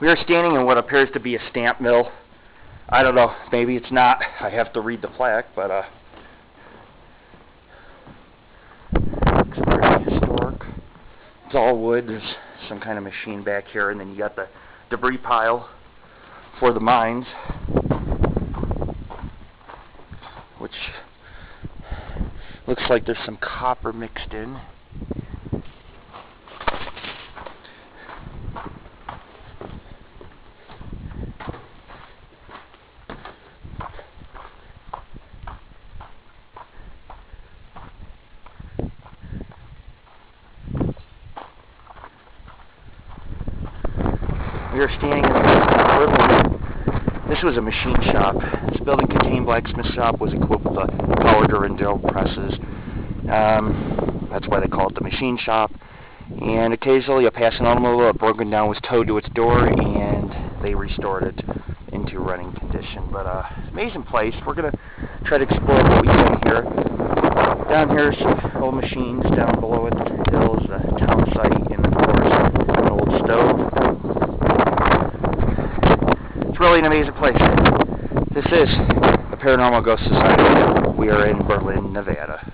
We are standing in what appears to be a stamp mill. I don't know, maybe it's not. I have to read the plaque, but looks very historic. It's all wood. There's some kind of machine back here, and then you got the debris pile for the mines, which looks like there's some copper mixed in. We are standing in Berlin. This was a machine shop. This building contained blacksmith shop, was equipped with powder and drill presses. That's why they call it the machine shop. And occasionally a passing automobile that broken down was towed to its door, and they restored it into running condition. But amazing place. We're gonna try to explore what we can here. Down here are some old machines. Down below it still is the town site, and of course an old stove. It's really an amazing place. This is the Paranormal Ghost Society. We are in Berlin, Nevada.